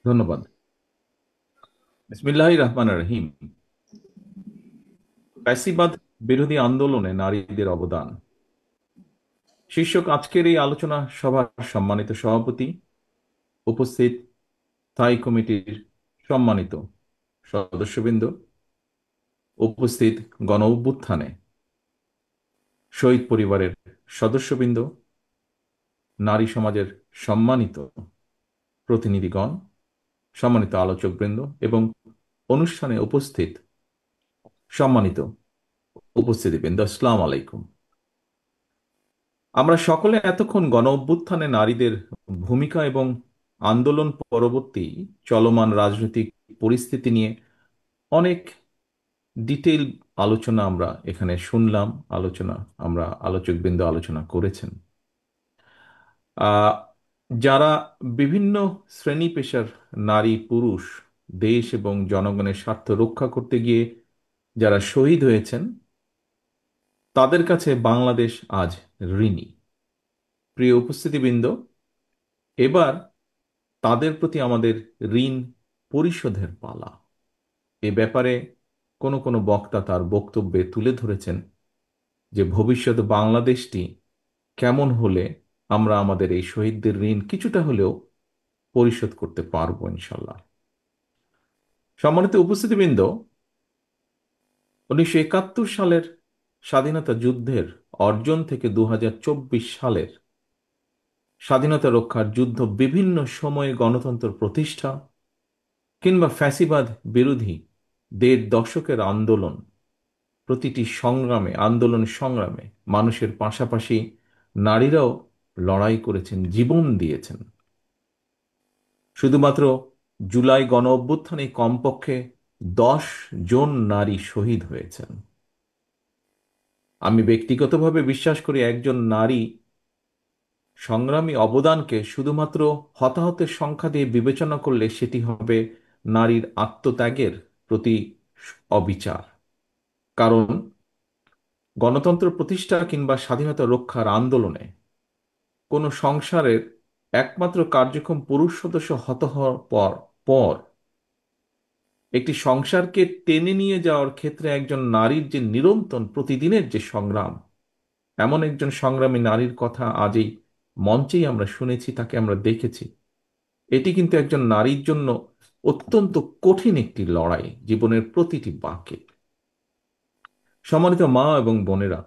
ধন্যবাদ। বিসমিল্লাহির রহমানির রহিম। ফ্যাসিবাদ বিরোধী আন্দোলনে নারীদের অবদান শীর্ষক আজকের এই আলোচনা সভার সম্মানিত সভাপতি, উপস্থিত স্থায়ী কমিটির সম্মানিত সদস্যবৃন্দ, উপস্থিত গণ অভ্যুত্থানে শহীদ পরিবারের সদস্যবৃন্দ, নারী সমাজের সম্মানিত প্রতিনিধিগণ, সম্মানিত আলোচকবৃন্দ এবং অনুষ্ঠানে উপস্থিত সম্মানিত উপস্থিতিবৃন্দ, আসসালামু আলাইকুম। আমরা সকলে এতক্ষণ গণ অভ্যুত্থানে নারীদের ভূমিকা এবং আন্দোলন পরবর্তী চলমান রাজনৈতিক পরিস্থিতি নিয়ে অনেক ডিটেইল আলোচনা আমরা এখানে শুনলাম। আলোচনা আমরা আলোচকবৃন্দ আলোচনা করেছেন। আহ, যারা বিভিন্ন শ্রেণী পেশার নারী পুরুষ দেশ এবং জনগণের স্বার্থ রক্ষা করতে গিয়ে যারা শহীদ হয়েছেন, তাদের কাছে বাংলাদেশ আজ ঋণী। প্রিয় উপস্থিতিবৃন্দ, এবার তাদের প্রতি আমাদের ঋণ পরিশোধের পালা। এ ব্যাপারে কোনো কোনো বক্তা তার বক্তব্যে তুলে ধরেছেন যে ভবিষ্যৎ বাংলাদেশটি কেমন হলে আমরা আমাদের এই শহীদদের ঋণ কিছুটা হলেও পরিশোধ করতে পারবো ইনশাল্লাহ। সম্মানিত উপস্থিতিবৃন্দ, 1971 সালের স্বাধীনতা যুদ্ধের অর্জন থেকে 2024 সালের স্বাধীনতা রক্ষার যুদ্ধ, বিভিন্ন সময়ে গণতন্ত্র প্রতিষ্ঠা কিংবা ফ্যাসিবাদ বিরোধী 1.5 দশকের আন্দোলন, প্রতিটি সংগ্রামে আন্দোলন সংগ্রামে মানুষের পাশাপাশি নারীরাও লড়াই করেছেন, জীবন দিয়েছেন। শুধুমাত্র জুলাই গণ অভ্যুত্থানে কমপক্ষে 10 জন নারী শহীদ হয়েছেন। আমি ব্যক্তিগতভাবে বিশ্বাস করি একজন নারী সংগ্রামী অবদানকে শুধুমাত্র হতাহতের সংখ্যা দিয়ে বিবেচনা করলে সেটি হবে নারীর আত্মত্যাগের প্রতি অবিচার। কারণ গণতন্ত্র প্রতিষ্ঠা কিংবা স্বাধীনতা রক্ষার আন্দোলনে কোনো সংসারের একমাত্র কার্যক্ষম পুরুষ সদস্য হত হওয়ার পর পর একটি সংসারকে টেনে নিয়ে যাওয়ার ক্ষেত্রে একজন নারীর যে নিরন্তর প্রতিদিনের যে সংগ্রাম, এমন একজন সংগ্রামী নারীর কথা আজ এই মঞ্চেই আমরা শুনেছি, তাকে আমরা দেখেছি। এটি কিন্তু একজন নারীর জন্য অত্যন্ত কঠিন একটি লড়াই, জীবনের প্রতিটি বাঁকে। সম্মানিত মা এবং বোনেরা,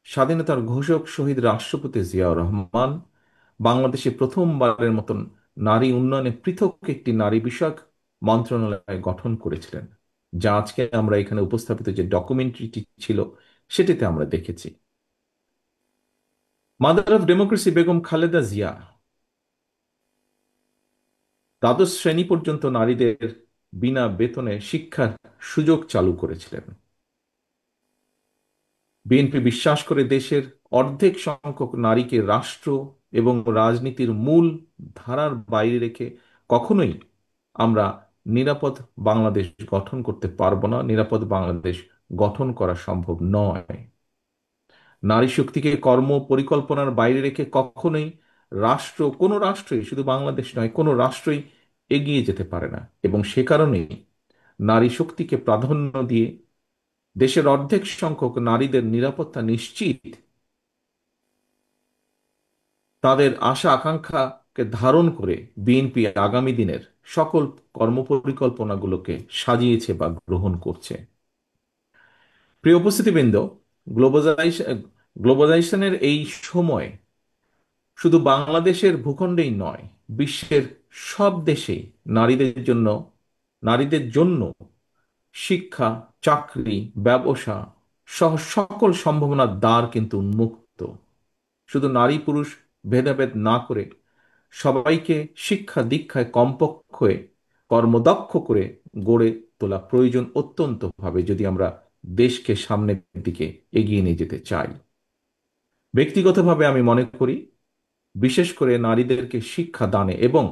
স্বাধীনতার ঘোষক শহীদ রাষ্ট্রপতি জিয়াউর রহমান বাংলাদেশে প্রথমবারের মতন নারী উন্নয়নে পৃথক একটি নারী বিষয়ক মন্ত্রণালয় গঠন করেছিলেন, যা আজকে আমরা এখানে উপস্থাপিত যে ডকুমেন্টারিটি ছিল সেটিতে আমরা দেখেছি। Mother of democracy Begum Khaleda Zia দ্বাদশ শ্রেণী পর্যন্ত নারীদের বিনা বেতনে শিক্ষার সুযোগ চালু করেছিলেন। বিএনপি বিশ্বাস করে দেশের অর্ধেক সংখ্যক নারীকে রাষ্ট্র এবং রাজনীতির মূল ধারার বাইরে রেখে কখনোই আমরা নিরাপদ বাংলাদেশ গঠন করতে পারবো না, নিরাপদ বাংলাদেশ গঠন করা সম্ভব নয়। নারী শক্তিকে কর্ম পরিকল্পনার বাইরে রেখে কখনোই রাষ্ট্র, কোনো রাষ্ট্রই, শুধু বাংলাদেশ নয়, কোনো রাষ্ট্রই এগিয়ে যেতে পারে না। এবং সে কারণেই নারী শক্তিকে প্রাধান্য দিয়ে দেশের অর্ধেক সংখ্যক নারীদের নিরাপত্তা নিশ্চিত, তাদের আশা আকাঙ্ক্ষাকে ধারণ করে বিএনপি আগামী দিনের সকল কর্মপরিকল্পনাগুলোকে সাজিয়েছে বা গ্রহণ করছে। প্রিয় উপস্থিতিবৃন্দ, গ্লোবালাইজেশন গ্লোবালাইজেশনের এই সময় শুধু বাংলাদেশের ভূখণ্ডেই নয়, বিশ্বের সব দেশেই নারীদের জন্য শিক্ষা, চাকরি, ব্যবসা সহ সকল সম্ভাবনার দ্বার কিন্তু উন্মুক্ত। শুধু নারী পুরুষ ভেদাভেদ না করে সবাইকে শিক্ষা দীক্ষায় কমপক্ষে কর্মদক্ষ করে গড়ে তোলা প্রয়োজন অত্যন্ত ভাবে, যদি আমরা দেশকে সামনের দিকে এগিয়ে নিয়ে যেতে চাই। ব্যক্তিগতভাবে আমি মনে করি, বিশেষ করে নারীদেরকে শিক্ষা দানে এবং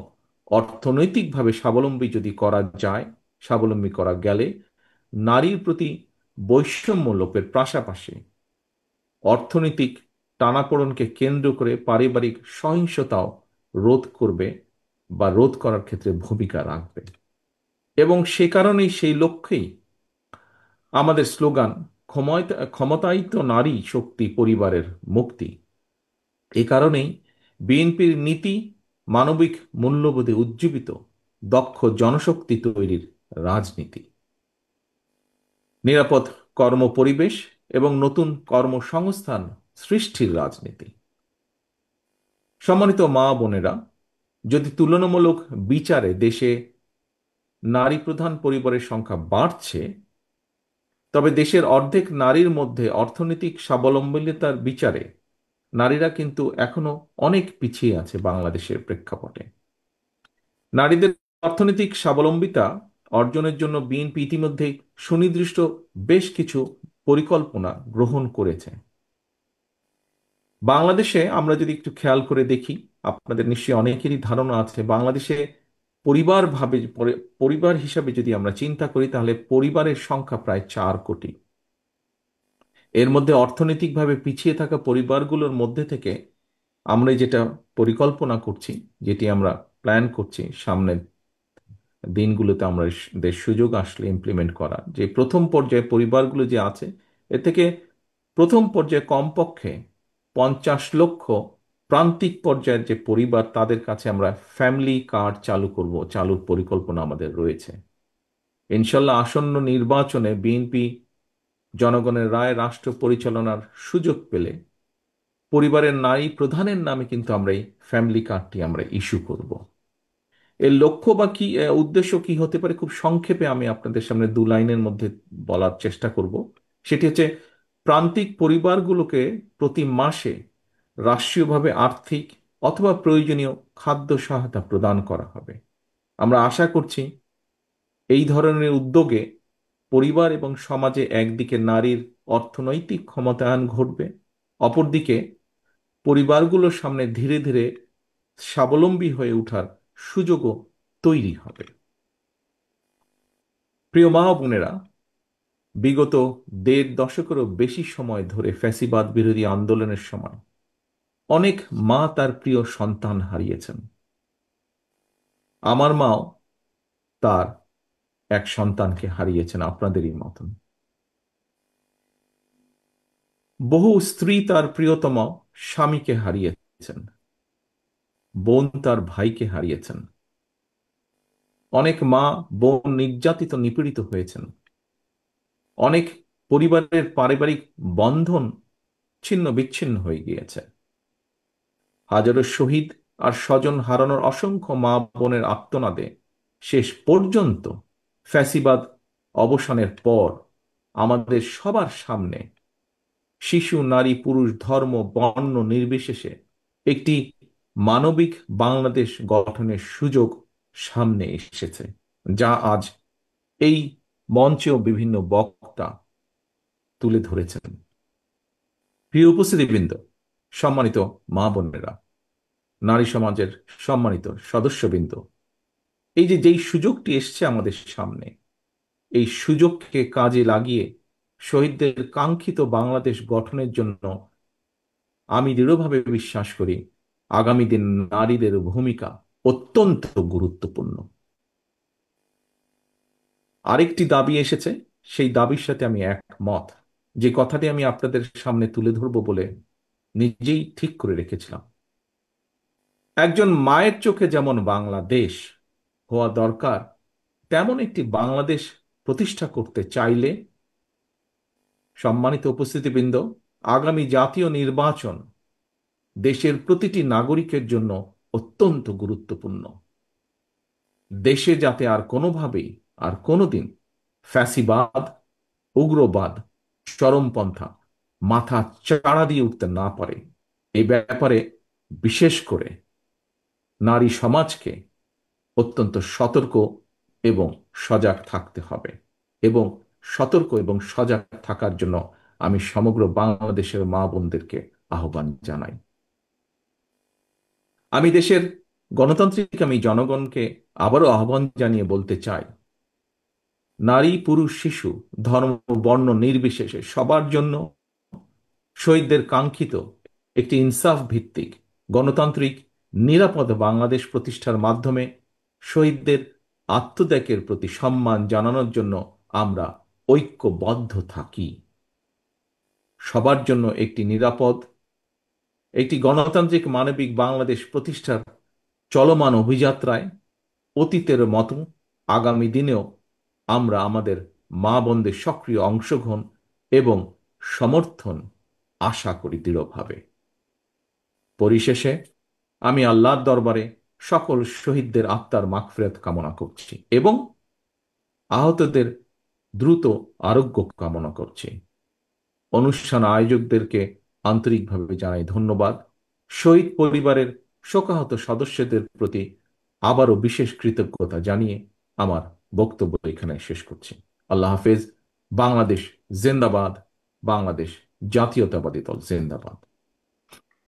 অর্থনৈতিকভাবে স্বাবলম্বী যদি করা যায়, স্বাবলম্বী করা গেলে নারীর প্রতি বৈষম্য লোপের পাশাপাশি অর্থনৈতিক টানাপোড়েনকে কেন্দ্র করে পারিবারিক সহিংসতাও রোধ করবে বা রোধ করার ক্ষেত্রে ভূমিকা রাখবে। এবং সে কারণেই, সেই লক্ষ্যেই আমাদের স্লোগান, ক্ষমতায়িত নারী শক্তি, পরিবারের মুক্তি। এ কারণেই বিএনপির নীতি মানবিক মূল্যবোধে উজ্জীবিত দক্ষ জনশক্তি তৈরির রাজনীতি, নিরাপদ কর্মপরিবেশ এবং নতুন কর্মসংস্থান সৃষ্টির রাজনীতি। সম্মানিত মা বোনেরা, যদি তুলনামূলক বিচারে দেশে নারী প্রধান পরিবারের সংখ্যা বাড়ছে, তবে দেশের অর্ধেক নারীর মধ্যে অর্থনৈতিক স্বাবলম্বিতার বিচারে নারীরা কিন্তু এখনো অনেক পিছিয়ে আছে বাংলাদেশের প্রেক্ষাপটে। নারীদের অর্থনৈতিক স্বাবলম্বিতা অর্জনের জন্য বিএনপি ইতিমধ্যেই সুনির্দিষ্ট বেশ কিছু পরিকল্পনা গ্রহণ করেছে। বাংলাদেশে আমরা যদি একটু খেয়াল করে দেখি, আপনাদের নিশ্চয়ই অনেকেরই ধারণা আছে, বাংলাদেশে পরিবার হিসাবে যদি আমরা চিন্তা করি, তাহলে পরিবারের সংখ্যা প্রায় 4 কোটি। এর মধ্যে অর্থনৈতিকভাবে পিছিয়ে থাকা পরিবারগুলোর মধ্যে থেকে আমরা যেটা পরিকল্পনা করছি, যেটি আমরা প্ল্যান করছি সামনের দিনগুলোতে আমরা দের সুযোগ আসলে ইমপ্লিমেন্ট করা, যে প্রথম পর্যায়ে পরিবারগুলো যে আছে, এ থেকে প্রথম পর্যায়ে কমপক্ষে 50 লক্ষ প্রান্তিক পর্যায়ের যে পরিবার, তাদের কাছে আমরা ফ্যামিলি কার্ড চালুর পরিকল্পনা আমাদের রয়েছে। ইনশাল্লাহ আসন্ন নির্বাচনে বিএনপি জনগণের রায় রাষ্ট্র পরিচালনার সুযোগ পেলে পরিবারের নারী প্রধানের নামে কিন্তু আমরা এই ফ্যামিলি কার্ডটি আমরা ইস্যু করব। এর লক্ষ্য বা কি, উদ্দেশ্য কি হতে পারে, খুব সংক্ষেপে আমি আপনাদের সামনে 2 লাইনের মধ্যে বলার চেষ্টা করব। সেটি হচ্ছে, প্রান্তিক পরিবারগুলোকে প্রতি মাসে রাষ্ট্রীয়ভাবে আর্থিক অথবা প্রয়োজনীয় খাদ্য সহায়তা প্রদান করা হবে। আমরা আশা করছি এই ধরনের উদ্যোগে পরিবার এবং সমাজে একদিকে নারীর অর্থনৈতিক ক্ষমতায়ন ঘটবে, অপরদিকে পরিবারগুলোর সামনে ধীরে ধীরে স্বাবলম্বী হয়ে ওঠার সুযোগও তৈরি হবে। প্রিয় মা ও বোনেরা, বিগত 1.5 দশকেরও বেশি সময় ধরে ফ্যাসিবাদ বিরোধী আন্দোলনের সময় অনেক মা তার প্রিয় সন্তান হারিয়েছেন। আমার মাও তার এক সন্তানকে হারিয়েছেন আপনাদেরই মতন। বহু স্ত্রী তার প্রিয়তম স্বামীকে হারিয়েছেন, বোন তার ভাইকে হারিয়েছেন। অনেক মা বোন নির্যাতিত নিপীড়িত হয়েছেন। অনেক পরিবারের পারিবারিক বন্ধন ছিন্ন বিচ্ছিন্ন হয়ে গিয়েছে। হাজারো শহীদ আর স্বজন হারানোর অসংখ্য মা বোনের আর্তনাদে শেষ পর্যন্ত ফ্যাসিবাদ অবসানের পর আমাদের সবার সামনে শিশু, নারী, পুরুষ, ধর্ম, বর্ণ নির্বিশেষে একটি মানবিক বাংলাদেশ গঠনের সুযোগ সামনে এসেছে, যা আজ এই মঞ্চেও বিভিন্ন বক্তা তুলে ধরেছেন। প্রিয় উপস্থিতিবৃন্দ, সম্মানিত মা বোনেরা, নারী সমাজের সম্মানিত সদস্যবৃন্দ, এই যে যেই সুযোগটি এসছে আমাদের সামনে, এই সুযোগকে কাজে লাগিয়ে শহীদদের কাঙ্ক্ষিত বাংলাদেশ গঠনের জন্য আমি দৃঢ়ভাবে বিশ্বাস করি আগামী দিন নারীদের ভূমিকা অত্যন্ত গুরুত্বপূর্ণ। আরেকটি দাবি এসেছে, সেই দাবির সাথে আমি একমত, যে কথাটি আমি আপনাদের সামনে তুলে ধরব বলে নিজেই ঠিক করে রেখেছিলাম। একজন মায়ের চোখে যেমন বাংলাদেশ হওয়া দরকার, তেমন একটি বাংলাদেশ প্রতিষ্ঠা করতে চাইলে, সম্মানিত উপস্থিতিবৃন্দ, আগামী জাতীয় নির্বাচন দেশের প্রতিটি নাগরিকের জন্য অত্যন্ত গুরুত্বপূর্ণ। দেশে যাতে আর কোনোভাবেই আর কোনোদিন ফ্যাসিবাদ, উগ্রবাদ, চরমপন্থা মাথা চাড়া দিয়ে উঠতে না পারে, এই ব্যাপারে বিশেষ করে নারী সমাজকে অত্যন্ত সতর্ক এবং সজাগ থাকতে হবে। এবং সতর্ক এবং সজাগ থাকার জন্য আমি সমগ্র বাংলাদেশের মা বোনদেরকে আহ্বান জানাই। আমি দেশের গণতান্ত্রিক আমি জনগণকে আবারও আহ্বান জানিয়ে বলতে চাই, নারী, পুরুষ, শিশু, ধর্ম, বর্ণ নির্বিশেষে সবার জন্য শহীদদের কাঙ্ক্ষিত একটি ইনসাফ ভিত্তিক গণতান্ত্রিক নিরাপদ বাংলাদেশ প্রতিষ্ঠার মাধ্যমে শহীদদের আত্মত্যাগের প্রতি সম্মান জানানোর জন্য আমরা ঐক্যবদ্ধ থাকি। সবার জন্য একটি নিরাপদ, একটি গণতান্ত্রিক মানবিক বাংলাদেশ প্রতিষ্ঠার চলমান অভিযাত্রায় অতীতের মতো আগামী দিনেও আমরা আমাদের মা বোনদের সক্রিয় অংশগ্রহণ এবং সমর্থন আশা করি দৃঢ়ভাবে। পরিশেষে আমি আল্লাহর দরবারে সকল শহীদদের আত্মার মাগফিরাত কামনা করছি এবং আহতদের দ্রুত আরোগ্য কামনা করছি। অনুষ্ঠান আয়োজকদেরকে আন্তরিকভাবে জানাই ধন্যবাদ। শহীদ পরিবারের শোকাহত সদস্যদের প্রতি আবারও বিশেষ কৃতজ্ঞতা জানিয়ে আমার বক্তব্য এখানে শেষ করছি। আল্লাহ হাফেজ। বাংলাদেশ জিন্দাবাদ। বাংলাদেশ জাতীয়তাবাদী দল জিন্দাবাদ।